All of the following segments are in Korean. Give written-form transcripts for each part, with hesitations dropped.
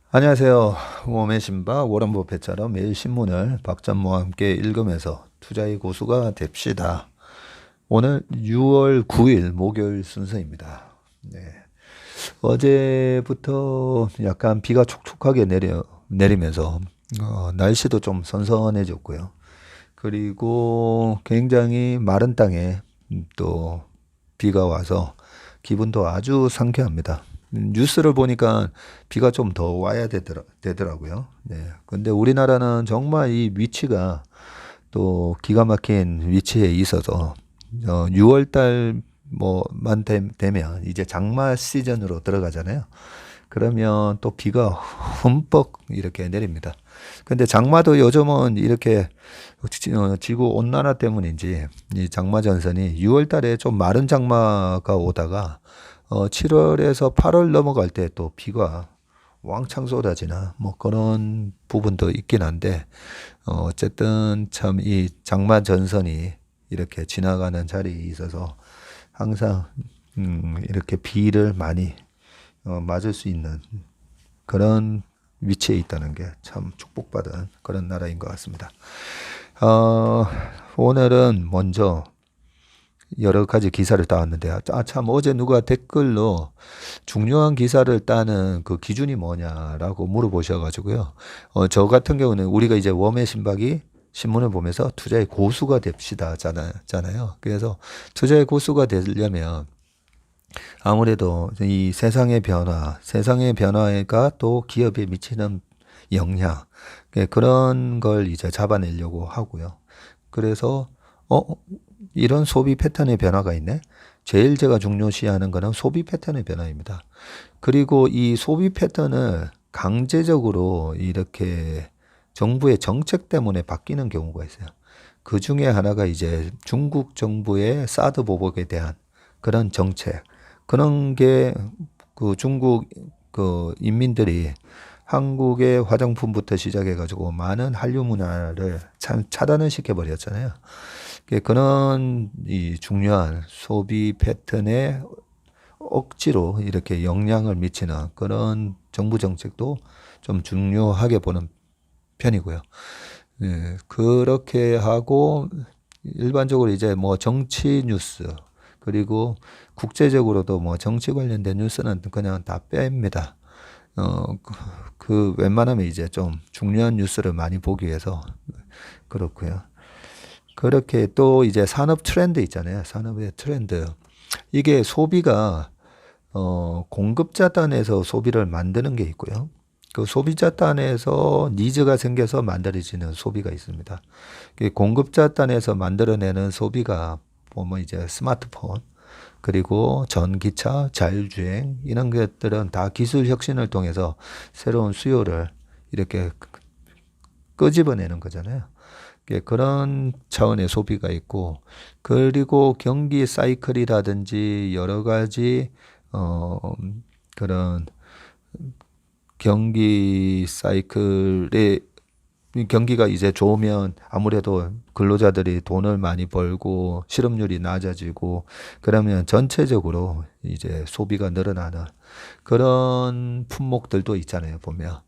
안녕하세요. 웜의 신바 워런 버핏처럼 매일 신문을 박찬모와 함께 읽으면서 투자의 고수가 됩시다. 오늘 6월 9일 목요일 순서입니다. 네. 어제부터 약간 비가 촉촉하게 내리면서 날씨도 좀 선선해졌고요. 그리고 굉장히 마른 땅에 또 비가 와서 기분도 아주 상쾌합니다. 뉴스를 보니까 비가 좀 더 와야 되더라고요. 네. 근데 우리나라는 정말 이 위치가 또 기가 막힌 위치에 있어서 6월 달 뭐만 되면 이제 장마 시즌으로 들어가잖아요. 그러면 또 비가 흠뻑 이렇게 내립니다. 근데 장마도 요즘은 이렇게 지구 온난화 때문인지 이 장마 전선이 6월 달에 좀 마른 장마가 오다가 7월에서 8월 넘어갈 때 또 비가 왕창 쏟아지나 뭐 그런 부분도 있긴 한데 어쨌든 참 이 장마 전선이 이렇게 지나가는 자리에 있어서 항상 이렇게 비를 많이 맞을 수 있는 그런 위치에 있다는 게 참 축복받은 그런 나라인 것 같습니다. 어, 오늘은 먼저 여러 가지 기사를 따왔는데, 참, 어제 누가 댓글로 중요한 기사를 따는 그 기준이 뭐냐라고 물어보셔가지고요. 저 같은 경우는 우리가 이제 웜의 신박이 신문을 보면서 투자의 고수가 됩시다 잖아요. 그래서 투자의 고수가 되려면 아무래도 이 세상의 변화가 또 기업에 미치는 영향, 그런 걸 이제 잡아내려고 하고요. 그래서, 어, 이런 소비 패턴의 변화가 있네? 제일 제가 중요시하는 거는 소비 패턴의 변화입니다. 그리고 이 소비 패턴을 강제적으로 이렇게 정부의 정책 때문에 바뀌는 경우가 있어요. 그 중에 하나가 이제 중국 정부의 사드 보복에 대한 그런 정책. 그런 게 그 중국 그 인민들이 한국의 화장품부터 시작해가지고 많은 한류 문화를 참 차단을 시켜버렸잖아요. 그런 이 중요한 소비 패턴에 억지로 이렇게 영향을 미치는 그런 정부 정책도 좀 중요하게 보는 편이고요. 예, 그렇게 하고 일반적으로 이제 뭐 정치 뉴스 그리고 국제적으로도 뭐 정치 관련된 뉴스는 그냥 다 뺍니다. 그 웬만하면 이제 좀 중요한 뉴스를 많이 보기 위해서 그렇고요. 그렇게 또 이제 산업 트렌드 있잖아요. 산업의 트렌드. 이게 소비가 공급자 단에서 소비를 만드는 게 있고요. 그 소비자 단에서 니즈가 생겨서 만들어지는 소비가 있습니다. 그 공급자 단에서 만들어내는 소비가 보면 이제 스마트폰, 그리고 전기차, 자율주행 이런 것들은 다 기술 혁신을 통해서 새로운 수요를 이렇게 끄집어내는 거잖아요. 그런 차원의 소비가 있고, 그리고 경기 사이클이라든지 여러 가지 그런 경기 사이클의 경기가 이제 좋으면 아무래도 근로자들이 돈을 많이 벌고 실업률이 낮아지고 그러면 전체적으로 이제 소비가 늘어나는 그런 품목들도 있잖아요, 보면.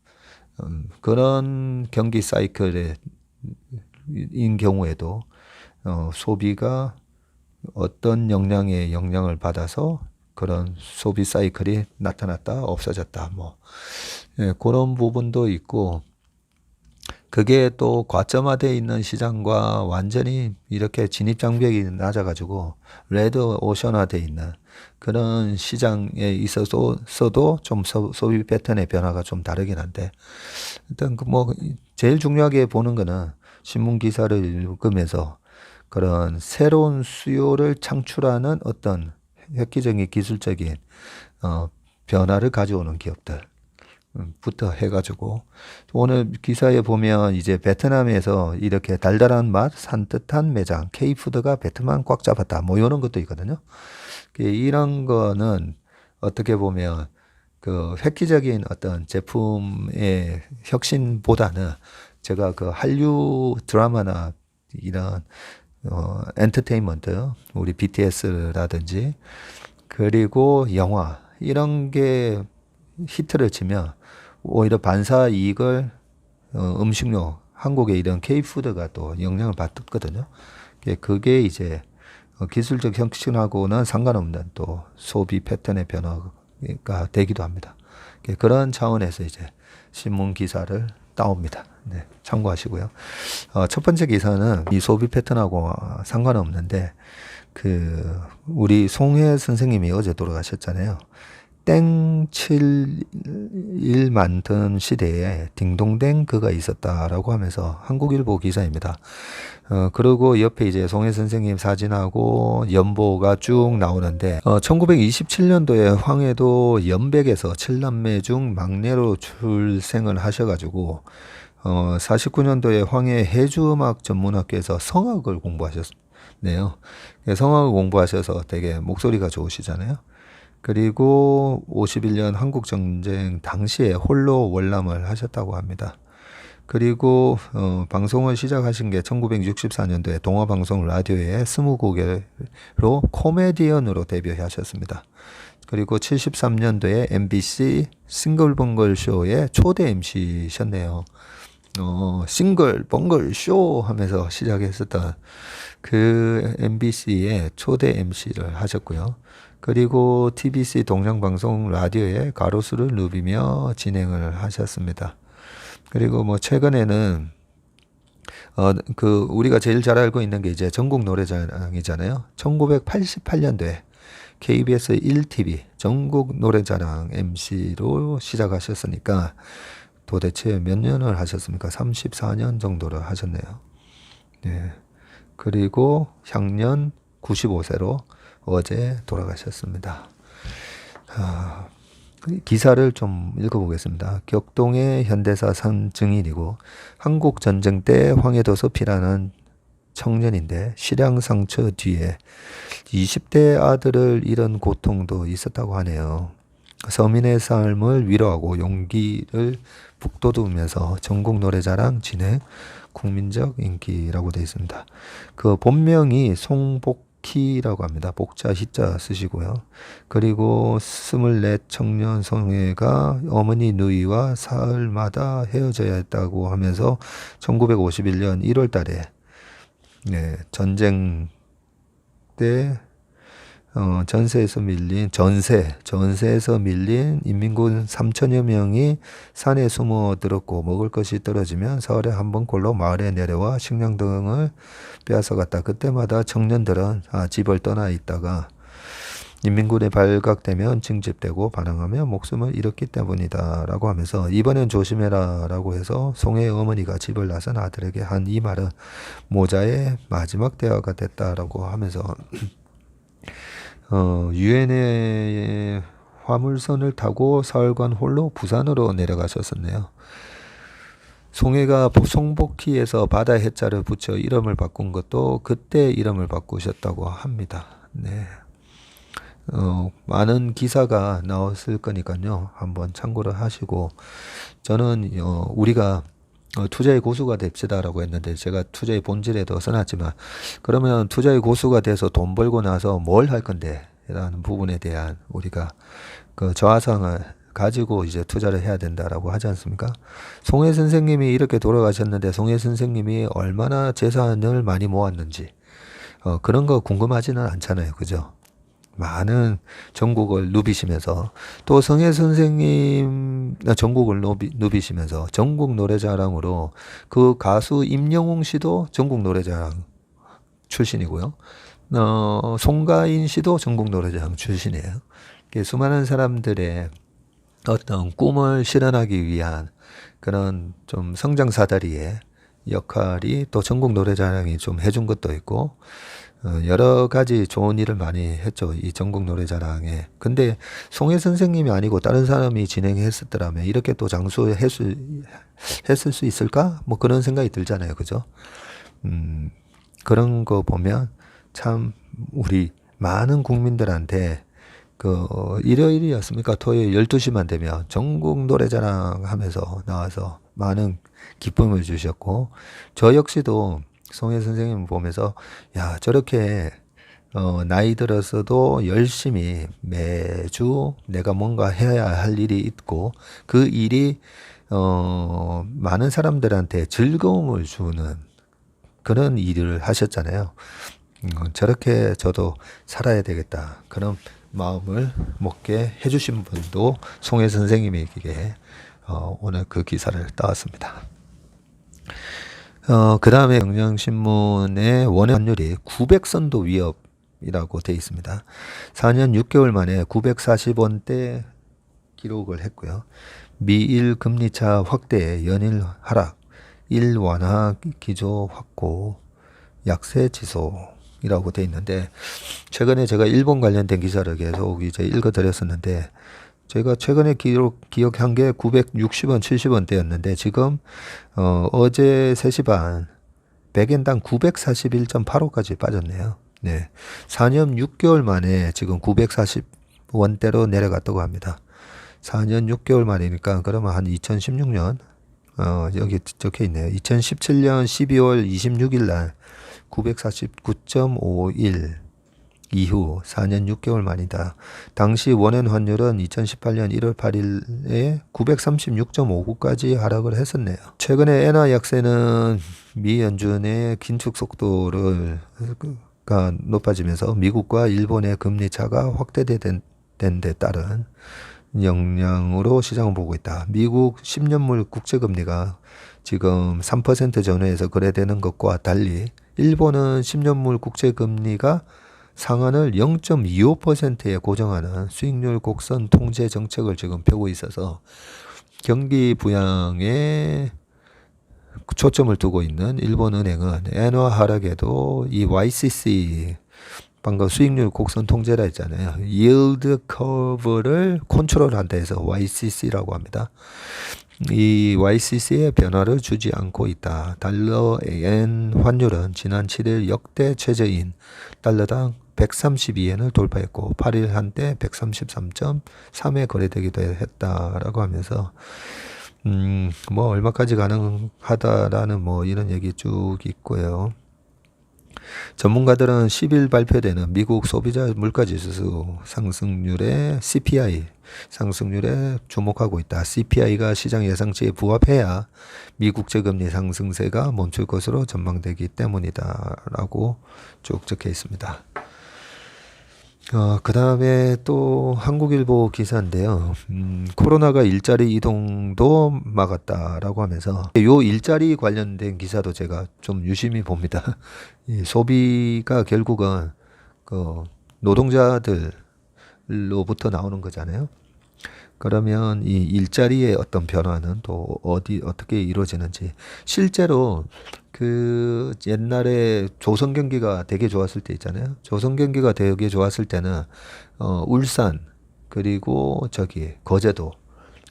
그런 경기 사이클의 인 경우에도 소비가 어떤 영향에 영향을 받아서 그런 소비 사이클이 나타났다 없어졌다 뭐 그런 부분도 있고, 그게 또 과점화되어 있는 시장과 완전히 이렇게 진입 장벽이 낮아가지고 레드 오션화되어 있는 그런 시장에 있어서도 좀 소비 패턴의 변화가 좀 다르긴 한데, 일단 그 뭐 제일 중요하게 보는 거는 신문 기사를 읽으면서 그런 새로운 수요를 창출하는 어떤 획기적인 기술적인 어, 변화를 가져오는 기업들. 부터 해가지고 오늘 기사에 보면 이제 베트남에서 이렇게 달달한 맛 산뜻한 매장 K푸드가 베트남 꽉 잡았다 뭐 이런 것도 있거든요. 이런 거는 어떻게 보면 그 획기적인 어떤 제품의 혁신보다는 제가 그 한류 드라마나 이런 엔터테인먼트 우리 BTS라든지 그리고 영화 이런 게 히트를 치면 오히려 반사 이익을 음식료, 한국의 이런 K푸드가 또 영향을 받거든요. 그게 이제 기술적 혁신하고는 상관없는 또 소비 패턴의 변화가 되기도 합니다. 그런 차원에서 이제 신문 기사를 따옵니다. 네, 참고하시고요. 첫 번째 기사는 이 소비 패턴하고 상관없는데, 우리 송혜 선생님이 어제 돌아가셨잖아요. 땡7일 만든 시대에 딩동댕 그가 있었다라고 하면서 한국일보 기사입니다. 그리고 옆에 이제 송혜 선생님 사진하고 연보가 쭉 나오는데, 1927년도에 황해도 연백에서 7남매 중 막내로 출생을 하셔가지고, 49년도에 황해 해주음악 전문학교에서 성악을 공부하셨네요. 성악을 공부하셔서 되게 목소리가 좋으시잖아요. 그리고 51년 한국전쟁 당시에 홀로 월남을 하셨다고 합니다. 그리고 방송을 시작하신 게 1964년도에 동화방송 라디오의 20곡으로 코미디언으로 데뷔하셨습니다. 그리고 73년도에 MBC 싱글벙글 쇼의 초대 MC셨네요. 싱글벙글 쇼 하면서 시작했었던 그 MBC의 초대 MC를 하셨고요. 그리고 TBC 동양방송 라디오의 가로수를 누비며 진행을 하셨습니다. 그리고 뭐 최근에는 우리가 제일 잘 알고 있는 게 이제 전국 노래자랑이잖아요. 1988년도에 KBS 1TV 전국 노래자랑 MC로 시작하셨으니까 도대체 몇 년을 하셨습니까? 34년 정도를 하셨네요. 네. 그리고 향년 95세로 어제 돌아가셨습니다. 기사를 좀 읽어보겠습니다. 격동의 현대사상 증인이고 한국전쟁 때 황해도서 피라는 청년인데 실향 상처 뒤에 20대 아들을 잃은 고통도 있었다고 하네요. 서민의 삶을 위로하고 용기를 북돋우면서 전국 노래자랑 진행, 국민적 인기라고 되어 있습니다. 그 본명이 송복희라고 합니다. 복자 희자 쓰시고요. 그리고 24 청년 송혜가 어머니 누이와 사흘마다 헤어져야 했다고 하면서 1951년 1월 달에 전쟁 때 전세에서 밀린 인민군 3천여 명이 산에 숨어들었고 먹을 것이 떨어지면 서울에 한 번꼴로 마을에 내려와 식량 등을 빼앗아갔다. 그때마다 청년들은 집을 떠나 있다가 인민군에 발각되면 징집되고 반항하며 목숨을 잃었기 때문이다 라고 하면서 이번엔 조심해라 라고 해서 송혜의 어머니가 집을 나선 아들에게 한 이 말은 모자의 마지막 대화가 됐다라고 하면서 유엔의 화물선을 타고 사흘간 홀로 부산으로 내려가셨었네요. 송혜가 송복희에서 바다 해자를 붙여 이름을 바꾼 것도 그때 이름을 바꾸셨다고 합니다. 네. 많은 기사가 나왔을 거니까요. 한번 참고를 하시고, 저는 우리가 투자의 고수가 됩시다라고 했는데 제가 투자의 본질에도 써놨지만, 그러면 투자의 고수가 돼서 돈 벌고 나서 뭘 할 건데 라는 부분에 대한 우리가 그 저하상을 가지고 이제 투자를 해야 된다라고 하지 않습니까? 송혜 선생님이 이렇게 돌아가셨는데 송혜 선생님이 얼마나 재산을 많이 모았는지 그런 거 궁금하지는 않잖아요. 그죠? 많은 전국을 누비시면서 또 성혜 선생님 전국을 누비시면서 전국 노래자랑으로 그 가수 임영웅 씨도 전국 노래자랑 출신이고요. 송가인 씨도 전국 노래자랑 출신이에요. 수많은 사람들의 어떤 꿈을 실현하기 위한 그런 좀 성장사다리의 역할이 또 전국 노래자랑이 좀 해준 것도 있고, 여러 가지 좋은 일을 많이 했죠. 이 전국 노래자랑에. 근데 송혜 선생님이 아니고 다른 사람이 진행했었더라면 이렇게 또 했을 수 있을까? 뭐 그런 생각이 들잖아요. 그죠? 그런 거 보면 참 우리 많은 국민들한테 일요일이었습니까? 토요일 12시만 되면 전국 노래자랑 하면서 나와서 많은 기쁨을 주셨고, 저 역시도 송혜 선생님 보면서 야, 저렇게 나이 들어서도 열심히 매주 내가 뭔가 해야 할 일이 있고 그 일이 많은 사람들한테 즐거움을 주는 그런 일을 하셨잖아요. 저렇게 저도 살아야 되겠다. 그런 마음을 먹게 해주신 분도 송혜 선생님에게 오늘 그 기사를 따왔습니다. 그 다음에 경향신문의 원화 환율이 900선도 위협이라고 되어 있습니다. 4년 6개월 만에 940원대 기록을 했고요. 미일 금리차 확대, 연일 하락, 일 완화 기조 확고, 약세 지속이라고 되어 있는데 최근에 제가 일본 관련된 기사를 계속 이제 읽어드렸었는데 제가 최근에 기억한 게 960원, 70원대였는데 지금 어제 3시 반 100엔당 941.85까지 빠졌네요. 네. 4년 6개월 만에 지금 940원대로 내려갔다고 합니다. 4년 6개월 만이니까 그러면 한 2016년 여기 적혀 있네요. 2017년 12월 26일 날 949.51 이후 4년 6개월 만이다. 당시 원엔 환율은 2018년 1월 8일에 936.59까지 하락을 했었네요. 최근에 엔화 약세는 미 연준의 긴축 속도가 높아지면서 미국과 일본의 금리 차가 확대된 데 따른 영향으로 시장을 보고 있다. 미국 10년물 국채금리가 지금 3% 전후에서 거래되는 것과 달리 일본은 10년물 국채금리가 상한을 0.25%에 고정하는 수익률 곡선 통제 정책을 지금 펴고 있어서 경기 부양에 초점을 두고 있는 일본은행은 엔화 하락에도 이 YCC 방금 수익률 곡선 통제라 했잖아요. yield curve를 컨트롤한다 해서 YCC라고 합니다. 이 YCC의 변화를 주지 않고 있다. 달러 엔 환율은 지난 7일 역대 최저인 달러당 132엔을 돌파했고 8일 한때 133.3에 거래되기도 했다라고 하면서 뭐 얼마까지 가능하다라는 뭐 이런 얘기 쭉 있고요. 전문가들은 10일 발표되는 미국 소비자 물가지수 상승률의 CPI 상승률에 주목하고 있다. CPI가 시장 예상치에 부합해야 미국 재금리 상승세가 멈출 것으로 전망되기 때문이다. 라고 쭉 적혀 있습니다. 그 다음에 또 한국일보 기사인데요. 코로나가 일자리 이동도 막았다라고 하면서 요 일자리 관련된 기사도 제가 좀 유심히 봅니다. 이 소비가 결국은 그 노동자들로부터 나오는 거잖아요. 그러면 이 일자리의 어떤 변화는 또 어떻게 이루어지는지 실제로 그 옛날에 조선 경기가 되게 좋았을 때 있잖아요. 조선 경기가 되게 좋았을 때는 울산 그리고 저기 거제도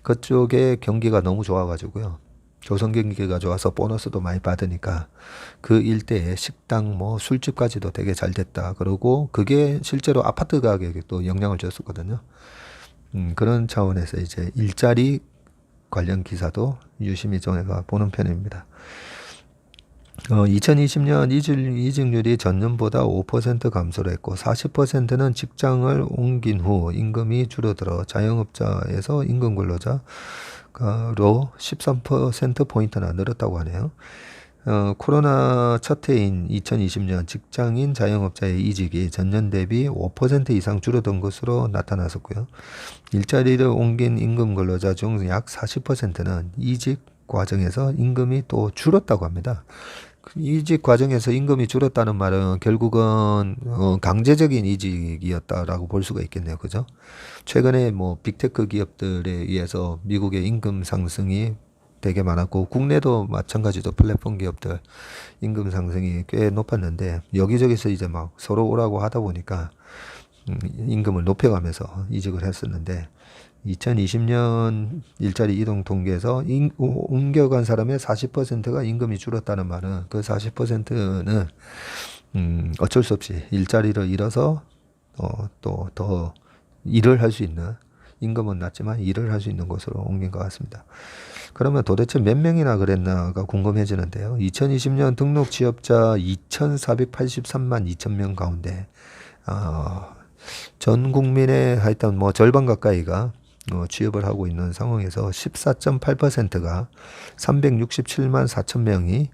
그쪽에 경기가 너무 좋아가지고요. 조선 경기가 좋아서 보너스도 많이 받으니까 그 일대에 식당 뭐 술집까지도 되게 잘 됐다. 그러고 그게 실제로 아파트 가격에 또 영향을 줬었거든요. 그런 차원에서 이제 일자리 관련 기사도 유심히 정해가 보는 편입니다. 2020년 이직률이 전년보다 5% 감소를 했고 40%는 직장을 옮긴 후 임금이 줄어들어 자영업자에서 임금 근로자로 13%포인트나 늘었다고 하네요. 코로나 첫 해인 2020년 직장인 자영업자의 이직이 전년 대비 5% 이상 줄어든 것으로 나타났었고요. 일자리를 옮긴 임금 근로자 중 약 40%는 이직 과정에서 임금이 또 줄었다고 합니다. 이직 과정에서 임금이 줄었다는 말은 결국은 강제적인 이직이었다라고 볼 수가 있겠네요. 그죠? 최근에 뭐 빅테크 기업들에 의해서 미국의 임금 상승이 되게 많았고 국내도 마찬가지로 플랫폼 기업들 임금 상승이 꽤 높았는데 여기저기서 이제 막 서로 오라고 하다 보니까 임금을 높여가면서 이직을 했었는데 2020년 일자리 이동 통계에서 옮겨간 사람의 40%가 임금이 줄었다는 말은 그 40%는 어쩔 수 없이 일자리를 잃어서 또 더 일을 할 수 있는 임금은 낮지만 일을 할 수 있는 곳으로 옮긴 것 같습니다. 그러면 도대체 몇 명이나 그랬나가 궁금해지는데요. 2020년 등록 취업자 2,483만 2천 명 가운데 전 국민의 하여튼 뭐 절반 가까이가 취업을 하고 있는 상황에서 14.8%가 367만 4천 명이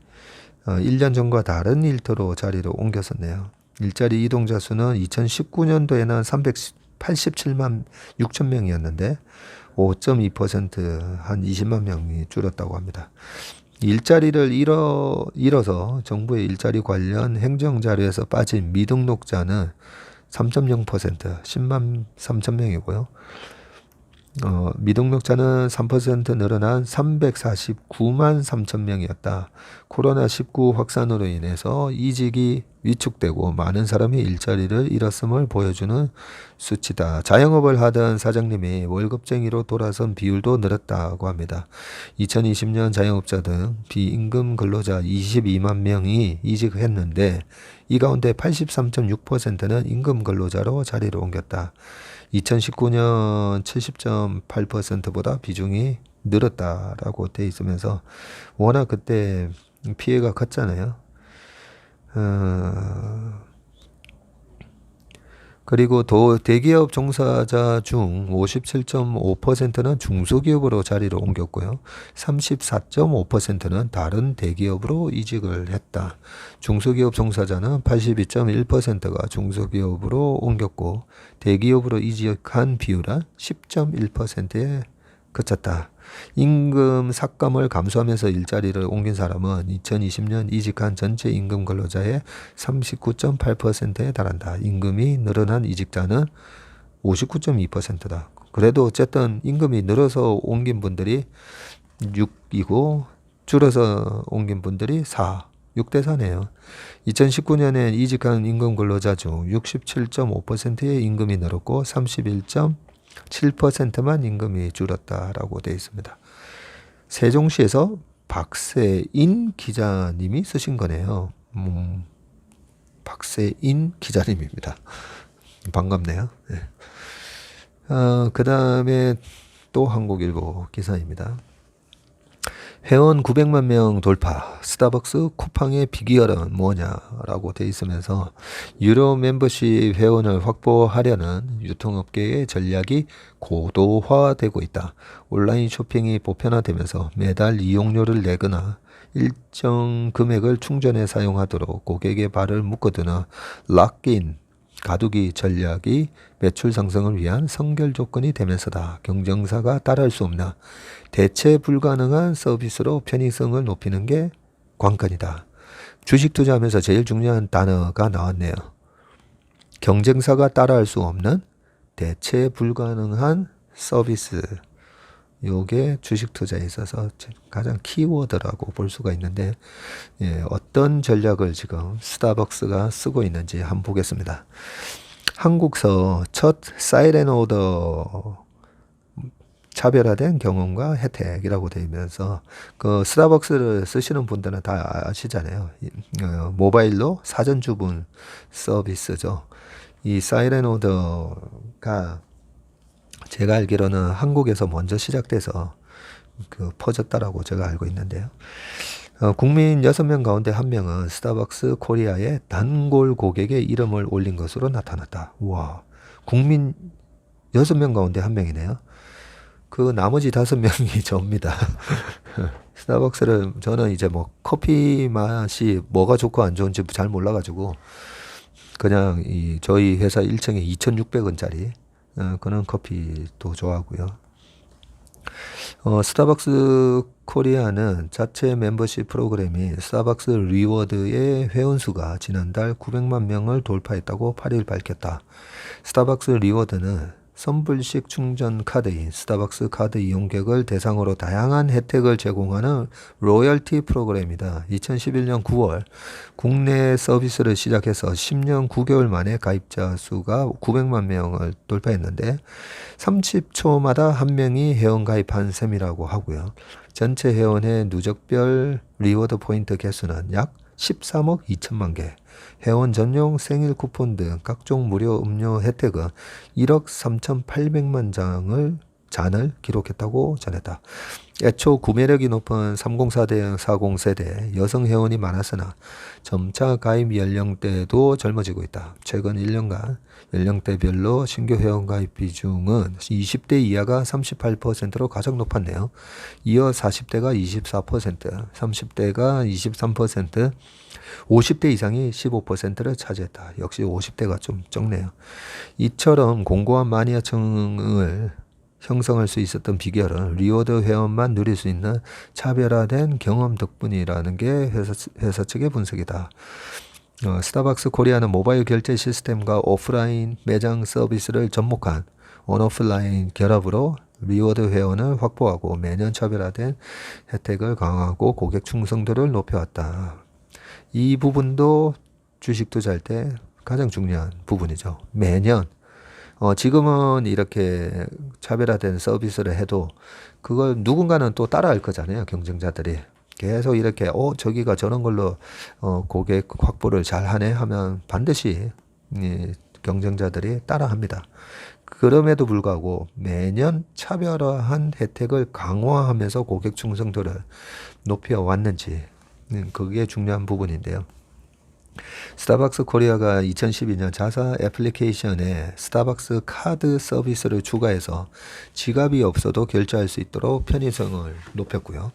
1년 전과 다른 일터로 자리를 옮겼었네요. 일자리 이동자 수는 2019년도에는 387만 6천 명이었는데 5.2%한 20만 명이 줄었다고 합니다. 일자리를 잃어서 정부의 일자리 관련 행정자료에서 빠진 미등록자는 3.0% 10만 3천 명이고요. 미등록자는 3% 늘어난 349만 3천 명이었다. 코로나19 확산으로 인해서 이직이 위축되고 많은 사람이 일자리를 잃었음을 보여주는 수치다. 자영업을 하던 사장님이 월급쟁이로 돌아선 비율도 늘었다고 합니다. 2020년 자영업자 등 비임금 근로자 22만 명이 이직했는데 이 가운데 83.6%는 임금 근로자로 자리를 옮겼다. 2019년 70.8%보다 비중이 늘었다라고 돼 있으면서 워낙 그때 피해가 컸잖아요. 그리고 대기업 종사자 중 57.5%는 중소기업으로 자리를 옮겼고요. 34.5%는 다른 대기업으로 이직을 했다. 중소기업 종사자는 82.1%가 중소기업으로 옮겼고 대기업으로 이직한 비율은 10.1%에 그쳤다. 임금 삭감을 감수하면서 일자리를 옮긴 사람은 2020년 이직한 전체 임금 근로자의 39.8%에 달한다. 임금이 늘어난 이직자는 59.2%다. 그래도 어쨌든 임금이 늘어서 옮긴 분들이 6이고 줄어서 옮긴 분들이 4. 6대 4네요. 2019년에 이직한 임금 근로자 중 67.5%의 임금이 늘었고 31.7%만 임금이 줄었다라고 되어 있습니다. 세종시에서 박세인 기자님이 쓰신 거네요. 박세인 기자님입니다. 반갑네요. 네. 그 다음에 또 한국일보 기사입니다. 회원 900만 명 돌파, 스타벅스 쿠팡의 비결은 뭐냐라고 돼 있으면서 유료 멤버십 회원을 확보하려는 유통업계의 전략이 고도화되고 있다. 온라인 쇼핑이 보편화되면서 매달 이용료를 내거나 일정 금액을 충전해 사용하도록 고객의 발을 묶어두는 락인 가두기 전략이 매출 상승을 위한 선결 조건이 되면서다. 경쟁사가 따라할 수 없는 대체 불가능한 서비스로 편의성을 높이는 게 관건이다. 주식 투자하면서 제일 중요한 단어가 나왔네요. 경쟁사가 따라할 수 없는 대체 불가능한 서비스. 요게 주식 투자에 있어서 가장 키워드라고 볼 수가 있는데 어떤 전략을 지금 스타벅스가 쓰고 있는지 한번 보겠습니다. 한국서 첫 사이렌 오더 차별화된 경험과 혜택이라고 되어 있면서 그 스타벅스를 쓰시는 분들은 다 아시잖아요. 모바일로 사전 주문 서비스죠. 이 사이렌 오더가 제가 알기로는 한국에서 먼저 시작돼서 퍼졌다라고 제가 알고 있는데요. 국민 6명 가운데 1명은 스타벅스 코리아의 단골 고객의 이름을 올린 것으로 나타났다. 우와, 국민 6명 가운데 1명이네요. 그 나머지 5명이 저입니다. 스타벅스를 저는 이제 뭐 커피 맛이 뭐가 좋고 안 좋은지 잘 몰라가지고 그냥 저희 회사 1층에 2,600원짜리 그런 커피도 좋아하고요. 스타벅스 코리아는 자체 멤버십 프로그램인 스타벅스 리워드의 회원수가 지난달 900만 명을 돌파했다고 8일 밝혔다. 스타벅스 리워드는 선불식 충전 카드인 스타벅스 카드 이용객을 대상으로 다양한 혜택을 제공하는 로열티 프로그램이다. 2011년 9월 국내 서비스를 시작해서 10년 9개월 만에 가입자 수가 900만 명을 돌파했는데 30초마다 한 명이 회원 가입한 셈이라고 하고요. 전체 회원의 누적별 리워드 포인트 개수는 약 13억 2천만 개, 회원 전용 생일 쿠폰 등 각종 무료 음료 혜택은 1억 3,800만 장을 잔을 기록했다고 전했다. 애초 구매력이 높은 304대 40세대 여성 회원이 많았으나 점차 가입 연령대도 젊어지고 있다. 최근 1년간 연령대별로 신규 회원 가입 비중은 20대 이하가 38%로 가장 높았네요. 이어 40대가 24%, 30대가 23%, 50대 이상이 15%를 차지했다. 역시 50대가 좀 적네요. 이처럼 공고한 마니아층을 형성할 수 있었던 비결은 리워드 회원만 누릴 수 있는 차별화된 경험 덕분이라는 게 회사 측의 분석이다. 스타벅스 코리아는 모바일 결제 시스템과 오프라인 매장 서비스를 접목한 온오프라인 결합으로 리워드 회원을 확보하고 매년 차별화된 혜택을 강화하고 고객 충성도를 높여왔다. 이 부분도 주식 투자할 때 가장 중요한 부분이죠. 매년 지금은 이렇게 차별화된 서비스를 해도 그걸 누군가는 또 따라할 거잖아요. 경쟁자들이. 계속 이렇게 저기가 저런 걸로 고객 확보를 잘 하네 하면 반드시 경쟁자들이 따라합니다. 그럼에도 불구하고 매년 차별화한 혜택을 강화하면서 고객 충성도를 높여왔는지 그게 중요한 부분인데요. 스타벅스 코리아가 2012년 자사 애플리케이션에 스타벅스 카드 서비스를 추가해서 지갑이 없어도 결제할 수 있도록 편의성을 높였고요.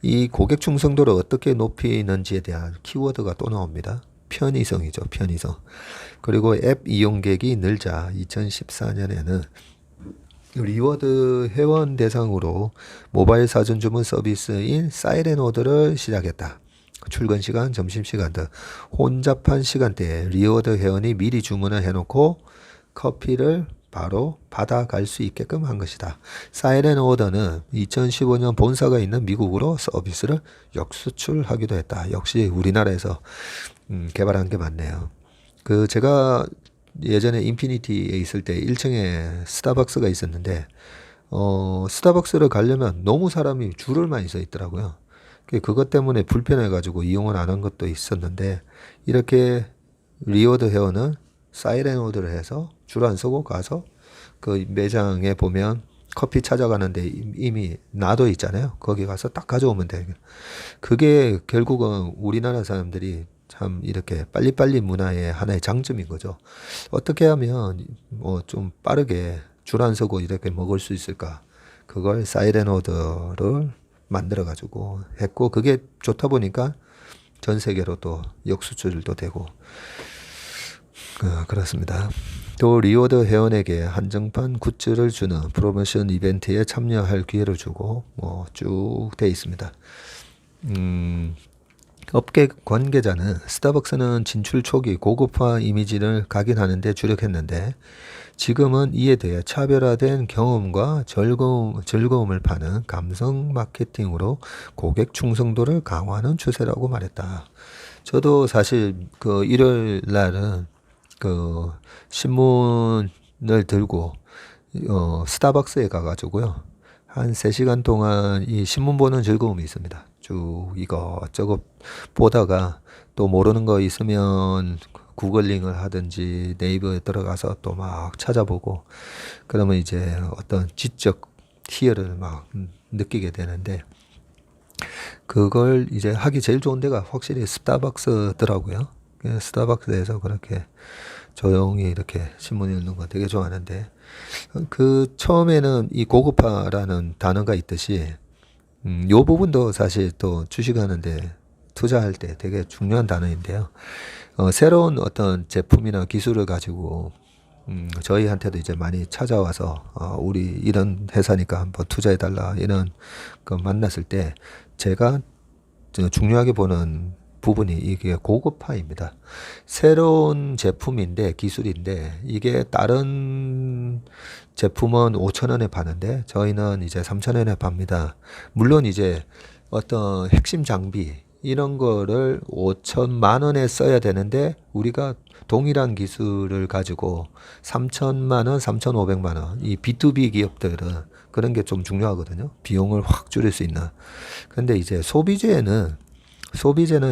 이 고객 충성도를 어떻게 높이는지에 대한 키워드가 또 나옵니다. 편의성이죠. 편의성. 그리고 앱 이용객이 늘자 2014년에는 리워드 회원 대상으로 모바일 사전 주문 서비스인 사이렌오더를 시작했다. 출근 시간, 점심 시간 등 혼잡한 시간대에 리워드 회원이 미리 주문을 해놓고 커피를 바로 받아갈 수 있게끔 한 것이다. 사이렌 오더는 2015년 본사가 있는 미국으로 서비스를 역수출하기도 했다. 역시 우리나라에서 개발한 게 맞네요. 제가 예전에 인피니티에 있을 때 1층에 스타벅스가 있었는데 스타벅스를 가려면 너무 사람이 줄을 많이 서 있더라고요. 그것 때문에 불편해가지고 이용을 안 한 것도 있었는데 이렇게 리워드 회원은 사이렌 오더를 해서 줄 안 서고 가서 그 매장에 보면 커피 찾아가는데 이미 놔둬 있잖아요. 거기 가서 딱 가져오면 돼요. 그게 결국은 우리나라 사람들이 참 이렇게 빨리빨리 문화의 하나의 장점인 거죠. 어떻게 하면 좀 빠르게 줄 안 서고 이렇게 먹을 수 있을까? 그걸 사이렌 오더를 만들어 가지고 했고 그게 좋다 보니까 전 세계로 또 역수출도 되고 그렇습니다. 또 리워드 회원에게 한정판 굿즈를 주는 프로모션 이벤트에 참여할 기회를 주고 쭉 돼 있습니다. 업계 관계자는 스타벅스는 진출 초기 고급화 이미지를 각인하는 데 주력했는데 지금은 이에 대해 차별화된 경험과 즐거움을 파는 감성 마케팅으로 고객 충성도를 강화하는 추세라고 말했다. 저도 사실 일요일 날은 신문을 들고 스타벅스에 가가지고요. 한 3시간 동안 이 신문 보는 즐거움이 있습니다. 쭉 이것저것 보다가 또 모르는 거 있으면 구글링을 하든지 네이버에 들어가서 또 막 찾아보고 그러면 이제 어떤 지적 희열을 막 느끼게 되는데 그걸 이제 하기 제일 좋은 데가 확실히 스타벅스더라고요. 스타벅스에서 그렇게 조용히 이렇게 신문 읽는 거 되게 좋아하는데 처음에는 이 고급화라는 단어가 있듯이 요 부분도 사실 또 주식하는데 투자할 때 되게 중요한 단어인데요. 새로운 어떤 제품이나 기술을 가지고 저희한테도 이제 많이 찾아와서 우리 이런 회사니까 한번 투자해달라 이런 거 만났을 때 제가 중요하게 보는 부분이 이게 고급화입니다. 새로운 제품인데 기술인데 이게 다른 제품은 5,000원에 파는데 저희는 이제 3,000원에 팝니다. 물론 이제 어떤 핵심 장비 이런 거를 5천만 원에 써야 되는데 우리가 동일한 기술을 가지고 3천만 원, 3,500만 원 이 B2B 기업들은 그런 게 좀 중요하거든요. 비용을 확 줄일 수 있는. 근데 이제 소비재는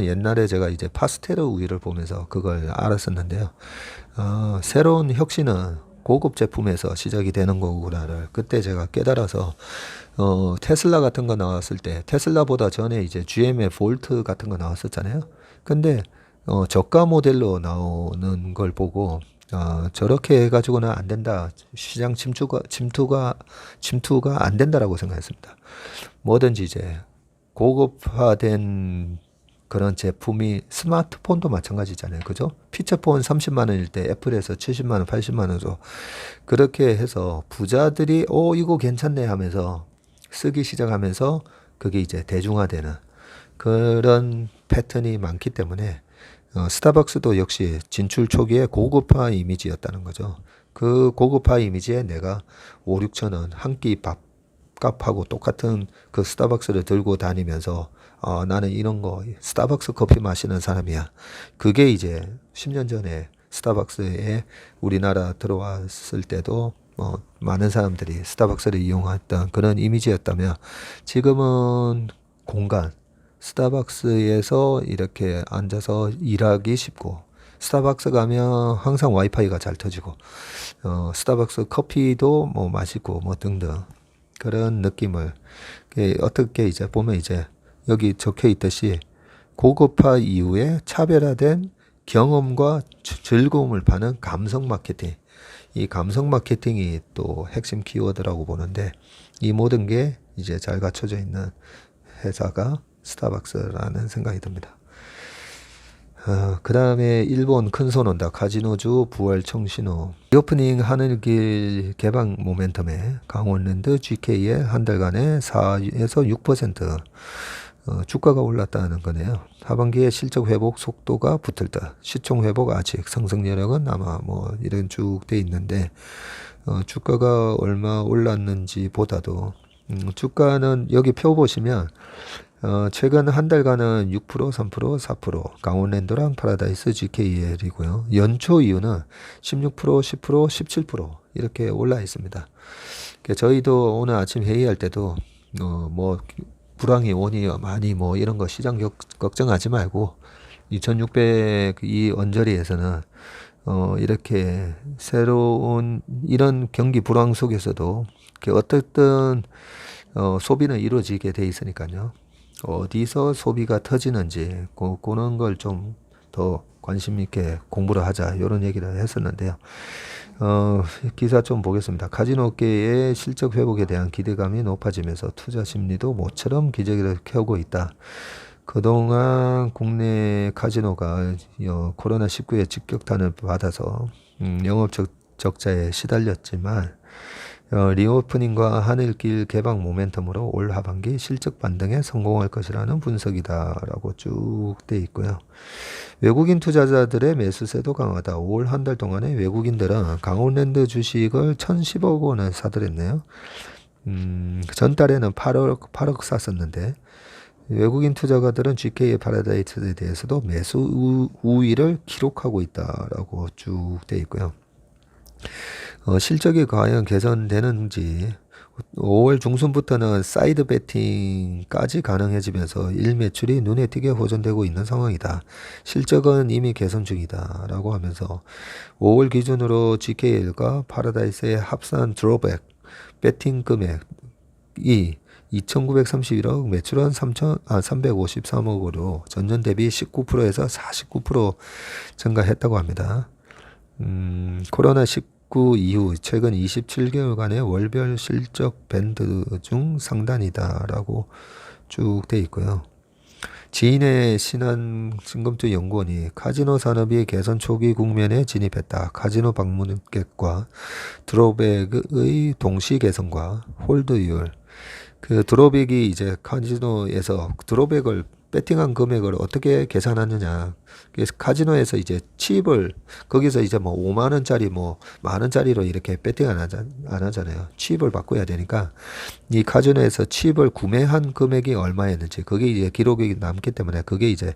옛날에 제가 이제 파스테르 우유를 보면서 그걸 알았었는데요. 새로운 혁신은 고급 제품에서 시작이 되는 거구나를 그때 제가 깨달아서 테슬라 같은 거 나왔을 때 테슬라보다 전에 이제 GM의 볼트 같은 거 나왔었잖아요. 근데 저가 모델로 나오는 걸 보고 저렇게 해가지고는 안 된다. 시장 침투가 안 된다라고 생각했습니다. 뭐든지 이제 고급화된 그런 제품이 스마트폰도 마찬가지잖아요. 그죠? 피처폰 30만 원일 때 애플에서 70만 원, 80만 원으로 그렇게 해서 부자들이 이거 괜찮네 하면서 쓰기 시작하면서 그게 이제 대중화되는 그런 패턴이 많기 때문에 스타벅스도 역시 진출 초기에 고급화 이미지였다는 거죠. 그 고급화 이미지에 내가 5, 6천 원 한 끼 밥값하고 똑같은 그 스타벅스를 들고 다니면서 나는 이런 거 스타벅스 커피 마시는 사람이야. 그게 이제 10년 전에 스타벅스에 우리나라 들어왔을 때도 많은 사람들이 스타벅스를 이용했던 그런 이미지였다면 지금은 공간 스타벅스에서 이렇게 앉아서 일하기 쉽고 스타벅스 가면 항상 와이파이가 잘 터지고 스타벅스 커피도 뭐 맛있고 뭐 등등 그런 느낌을 어떻게 이제 보면 이제 여기 적혀 있듯이 고급화 이후에 차별화된 경험과 즐거움을 파는 감성 마케팅. 이 감성 마케팅이 또 핵심 키워드라고 보는데 이 모든 게 이제 잘 갖춰져 있는 회사가 스타벅스라는 생각이 듭니다. 그 다음에 일본 큰손 온다 카지노주 부활 청신호 리오프닝 하늘길 개방 모멘텀에 강원랜드 GK의 한 달간의 4에서 6% 주가가 올랐다는 거네요. 하반기에 실적 회복 속도가 붙을 듯 시총 회복 아직 상승 여력은 아마 뭐 이런 쭉 돼 있는데 주가가 얼마 올랐는지 보다도 주가는 여기 표 보시면 최근 한 달간은 6%, 3%, 4% 강원랜드랑 파라다이스 GKL이고요. 연초 이후는 16%, 10%, 17% 이렇게 올라 있습니다. 저희도 오늘 아침 회의할 때도 뭐 불황이 오니 많이 뭐 이런 거 시장 걱정하지 말고 2600 이 언저리에서는 이렇게 새로운 이런 경기 불황 속에서도 어떻든 소비는 이루어지게 돼 있으니까요. 어디서 소비가 터지는지 그런 걸 좀 더 관심 있게 공부를 하자 이런 얘기를 했었는데요. 기사 좀 보겠습니다. 카지노계의 실적 회복에 대한 기대감이 높아지면서 투자 심리도 모처럼 기저귀를 켜고 있다. 그동안 국내 카지노가 코로나19의 직격탄을 받아서 영업 적자에 시달렸지만 리오프닝과 하늘길 개방 모멘텀으로 올 하반기 실적 반등에 성공할 것이라는 분석이다라고 쭉 돼 있고요. 외국인 투자자들의 매수세도 강하다. 5월 한 달 동안에 외국인들은 강원랜드 주식을 1,010억 원을 사들였네요. 전달에는 8억 샀었는데 외국인 투자가들은 GK의 파라다이스에 대해서도 매수 우위를 기록하고 있다라고 쭉 돼 있고요. 실적이 과연 개선되는지 5월 중순부터는 사이드 베팅까지 가능해지면서 일 매출이 눈에 띄게 호전되고 있는 상황이다. 실적은 이미 개선 중이다 라고 하면서 5월 기준으로 GKL과 파라다이스의 합산 드로백 베팅 금액이 2,931억, 매출은 353억으로 전년 대비 19%에서 49% 증가했다고 합니다. 코로나19 이후 최근 27개월간의 월별 실적 밴드 중 상단이다라고 쭉 돼 있고요. 지인의 신한진검투 연구원이 카지노 산업이 개선 초기 국면에 진입했다. 카지노 방문객과 드로백의 동시 개선과 홀드율. 그 드로백이 이제 카지노에서 드로백을 배팅한 금액을 어떻게 계산하느냐. 그래서 카지노에서 이제 칩을 거기서 이제 뭐 5만 원짜리 뭐 만 원짜리로 이렇게 배팅 안 하잖아요. 칩을 바꿔야 되니까 이 카지노에서 칩을 구매한 금액이 얼마였는지 그게 이제 기록이 남기 때문에 그게 이제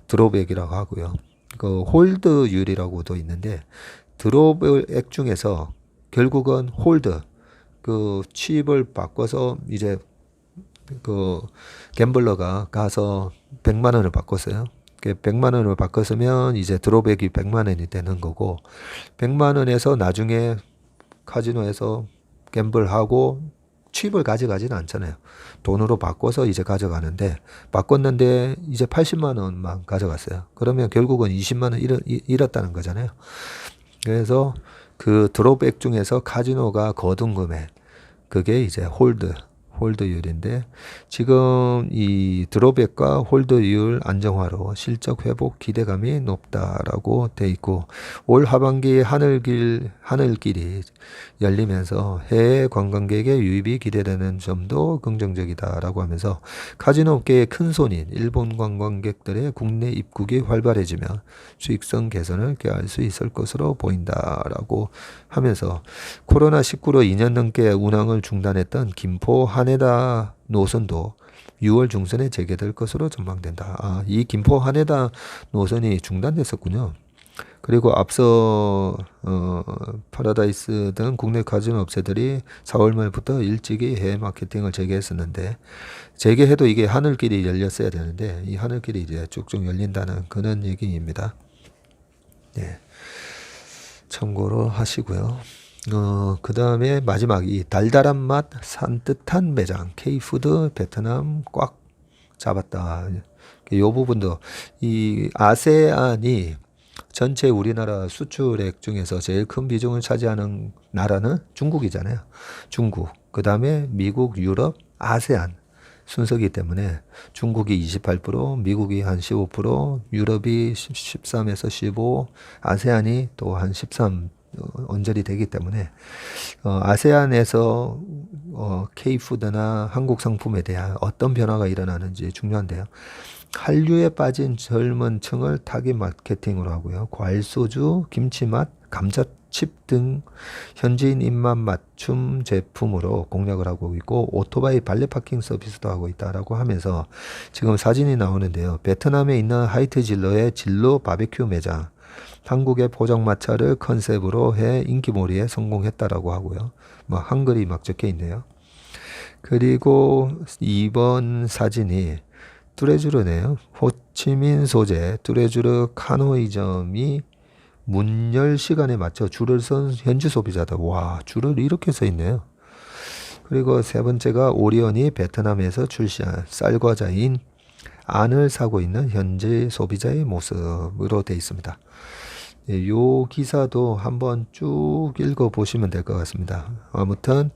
드로백이라고 하고요. 그 홀드율이라고도 있는데 드로백 중에서 결국은 홀드 그 칩을 바꿔서 이제 그 갬블러가 가서 100만 원을 바꿨어요. 100만 원을 바꿨으면 이제 드로백이 100만 원이 되는 거고 100만 원에서 나중에 카지노에서 갬블하고 칩을 가져가지는 않잖아요. 돈으로 바꿔서 이제 가져가는데, 바꿨는데 이제 80만 원만 가져갔어요. 그러면 결국은 20만 원 잃었다는 거잖아요. 그래서 그 드롭백 중에서 카지노가 거둔 금액, 그게 이제 홀드율인데, 지금 이 드롭백과 홀드율 안정화로 실적 회복 기대감이 높다라고 돼 있고, 올 하반기 하늘길이 열리면서 해외 관광객의 유입이 기대되는 점도 긍정적이다라고 하면서, 카지노 업계의 큰 손인 일본 관광객들의 국내 입국이 활발해지면 수익성 개선을 꾀할 수 있을 것으로 보인다라고 하면서, 코로나19로 2년 넘게 운항을 중단했던 김포 하네다 노선도 6월 중순에 재개될 것으로 전망된다. 이 김포 하네다 노선이 중단됐었군요. 그리고 앞서 파라다이스 등 국내 카지노 업체들이 4월 말부터 일찍이 해외 마케팅을 재개했었는데, 재개해도 이게 하늘길이 열렸어야 되는데 이 하늘길이 이제 쭉쭉 열린다는 그런 얘기입니다. 네. 참고로 하시고요. 그 다음에 마지막 이 달달한 맛 산뜻한 매장 K푸드 베트남 꽉 잡았다. 이 부분도, 이 아세안이 전체 우리나라 수출액 중에서 제일 큰 비중을 차지하는 나라는 중국이잖아요. 중국, 그 다음에 미국, 유럽, 아세안 순서기 때문에 중국이 28%, 미국이 한 15%, 유럽이 13에서 15, 아세안이 또 한 13 언저리 되기 때문에 아세안에서 K푸드나 한국 상품에 대한 어떤 변화가 일어나는지 중요한데요. 한류에 빠진 젊은 층을 타깃 마케팅으로 하고요. 과일소주, 김치맛, 감자칩 등 현지인 입맛 맞춤 제품으로 공략을 하고 있고, 오토바이 발레 파킹 서비스도 하고 있다라고 하면서 지금 사진이 나오는데요. 베트남에 있는 하이트 진로의 진로 바베큐 매장, 한국의 포장마차를 컨셉으로 해 인기몰이에 성공했다라고 하고요. 뭐 한글이 막 적혀 있네요. 그리고 이번 사진이 뚜레쥬르네요. 호치민 소재 뚜레쥬르 카노이점이 문 열 시간에 맞춰 줄을 선 현지 소비자다. 와, 줄을 이렇게 서 있네요. 그리고 세 번째가 오리온이 베트남에서 출시한 쌀과자인 안을 사고 있는 현지 소비자의 모습으로 되어 있습니다. 요 기사도 한번 쭉 읽어보시면 될 것 같습니다. 아무튼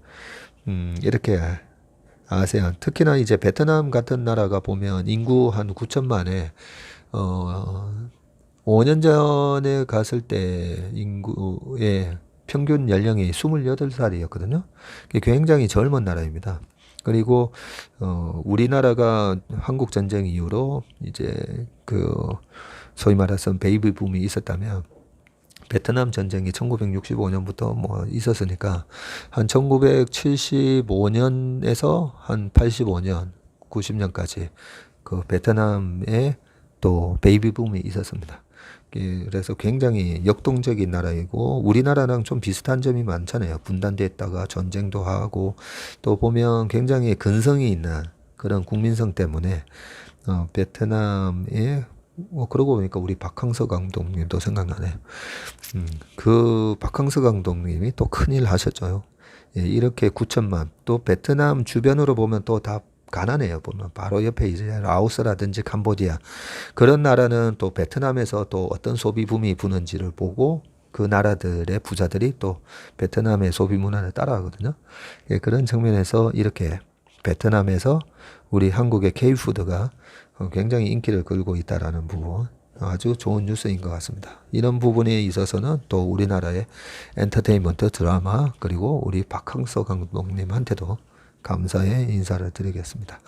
이렇게 아세안, 특히나 이제 베트남 같은 나라가 보면 인구 한 9천만에 5년 전에 갔을 때 인구의 평균 연령이 28살이었거든요. 굉장히 젊은 나라입니다. 그리고 우리나라가 한국 전쟁 이후로 이제 그 소위 말해서 베이비 붐이 있었다면, 베트남 전쟁이 1965년부터 뭐 있었으니까 한 1975년에서 한 85년, 90년까지 그 베트남에 또 베이비 붐이 있었습니다. 그래서 굉장히 역동적인 나라이고, 우리나라랑 좀 비슷한 점이 많잖아요. 분단됐다가 전쟁도 하고, 또 보면 굉장히 근성이 있는 그런 국민성 때문에 베트남에 그러고 보니까 우리 박항서 감독님도 생각나네요. 그 박항서 감독님이 또 큰일 하셨죠. 예, 이렇게 9천만, 또 베트남 주변으로 보면 또 다 가난해요. 보면 바로 옆에 이제 라오스라든지 캄보디아, 그런 나라는 또 베트남에서 또 어떤 소비 붐이 부는지를 보고 그 나라들의 부자들이 또 베트남의 소비 문화를 따라하거든요. 예, 그런 측면에서 이렇게 베트남에서 우리 한국의 K푸드가 굉장히 인기를 끌고 있다라는 부분, 아주 좋은 뉴스인 것 같습니다. 이런 부분에 있어서는 또 우리나라의 엔터테인먼트 드라마, 그리고 우리 박항서 감독님한테도 감사의 인사를 드리겠습니다.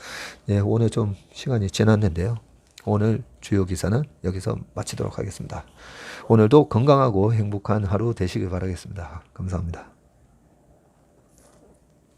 예, 오늘 좀 시간이 지났는데요. 오늘 주요 기사는 여기서 마치도록 하겠습니다. 오늘도 건강하고 행복한 하루 되시길 바라겠습니다. 감사합니다.